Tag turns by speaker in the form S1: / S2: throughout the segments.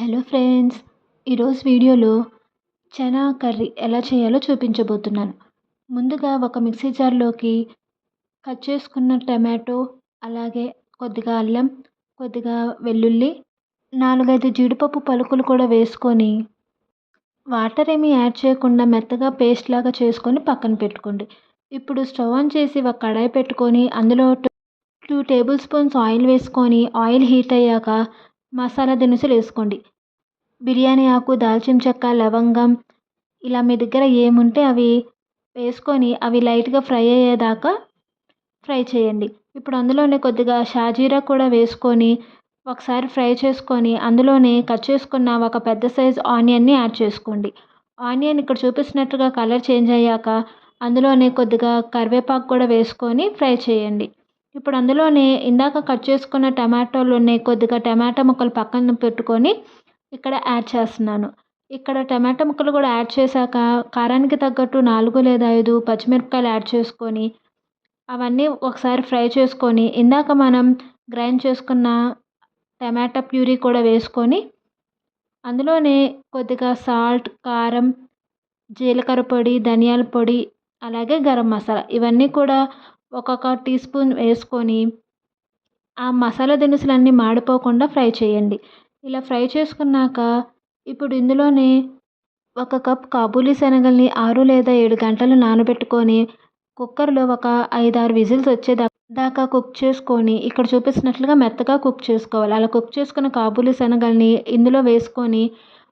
S1: Hello friends! ఈరోజు వీడియోలో chana curry ఎలా చేయాలో చూపించబోతున్నాను. ముందుగా ఒక మిక్సీ జార్‌లోకి కట్ చేసుకున్న టమాటో, అలాగే కొద్దిగా అల్లం, కొద్దిగా వెల్లుల్లి, 4, 5 జీడిపప్పు పలుకులు కూడా వేసుకొని వాటర్ ఏమీ యాడ్ చేయకుండా మెత్తగా పేస్ట్ లాగా చేసుకొని పక్కన పెట్టుకోండి. ఇప్పుడు స్టవ్ ఆన్ చేసి ఒక కడాయి పెట్టుకొని అందులో 2 టేబుల్ స్పూన్స్ ఆయిల్ వేసుకొని ఆయిల్ హీట్ అయ్యాక మసాలా దినుసులు వేసుకోండి. బిర్యానీ ఆకు, దాల్చిన చెక్క, లవంగం ఇలా మీ దగ్గర ఏముంటే అవి వేసుకొని అవి లైట్‌గా ఫ్రై అయ్యేదాకా ఫ్రై చేయండి. ఇప్పుడు అందులోనే కొద్దిగా షాజీరా కూడా వేసుకొని ఒకసారి ఫ్రై చేసుకొని అందులోనే కట్ చేసుకున్న ఒక పెద్ద సైజ్ ఆనియన్‌ని యాడ్ చేసుకోండి. ఆనియన్ ఇక్కడ చూపిస్తున్నట్టుగా కలర్ చేంజ్ అయ్యాక అందులోనే కొద్దిగా కరివేపాకు కూడా వేసుకొని ఫ్రై చేయండి. ఇప్పుడు అందులోనే ఇందాక కట్ చేసుకున్న టమాటోలున్నాయి. కొద్దిగా టమాటా ముక్కలు పక్కన పెట్టుకొని ఇక్కడ యాడ్ చేస్తున్నాను. ఇక్కడ టమాటా ముక్కలు కూడా యాడ్ చేశాక కారానికి తగ్గట్టు 4 లేదా 5 పచ్చిమిరపకాయలు యాడ్ చేసుకొని అవన్నీ ఒకసారి ఫ్రై చేసుకొని ఇందాక మనం గ్రైండ్ చేసుకున్న టమాటా ప్యూరీ కూడా వేసుకొని అందులోనే కొద్దిగా సాల్ట్, కారం, జీలకర్ర పొడి, ధనియాల పొడి, అలాగే గరం మసాలా ఇవన్నీ కూడా ఒక్కొక్క టీ స్పూన్ వేసుకొని ఆ మసాలా దినుసులన్నీ మాడిపోకుండా ఫ్రై చేయండి. ఇలా ఫ్రై చేసుకున్నాక ఇప్పుడు ఇందులోనే ఒక కప్ కాబూలీ శనగల్ని 6 లేదా 7 గంటలు నానబెట్టుకొని కుక్కర్‌లో ఒక 5, 6 విజిల్స్ వచ్చేదాకా కుక్ చేసుకొని ఇక్కడ చూపిస్తున్నట్లుగా మెత్తగా కుక్ చేసుకోవాలి. అలా కుక్ చేసుకున్న కాబూలీ శనగల్ని ఇందులో వేసుకొని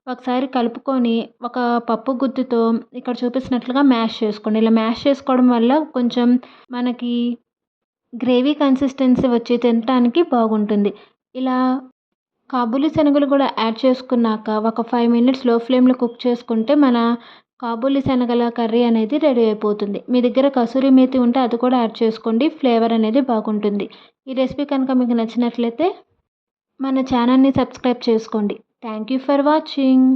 S1: ఒకసారి కలుపుకొని ఒక పప్పు గుత్తితో ఇక్కడ చూపిస్తున్నట్లుగా మ్యాష్ చేసుకోండి. ఇలా మ్యాష్ చేసుకోవడం వల్ల కొంచెం మనకి గ్రేవీ కన్సిస్టెన్సీ వచ్చి తినటానికి బాగుంటుంది. ఇలా కాబూలీ శనగలు కూడా యాడ్ చేసుకున్నాక ఒక 5 మినిట్స్ లో ఫ్లేమ్‌లో కుక్ చేసుకుంటే మన కాబూలీ శనగల కర్రీ అనేది రెడీ అయిపోతుంది. మీ దగ్గర కసూరి మేతి ఉంటే అది కూడా యాడ్ చేసుకోండి. ఫ్లేవర్ అనేది బాగుంటుంది. ఈ రెసిపీ కనుక మీకు నచ్చినట్లయితే మన ఛానల్‌ని సబ్స్క్రైబ్ చేసుకోండి. Thank you for watching.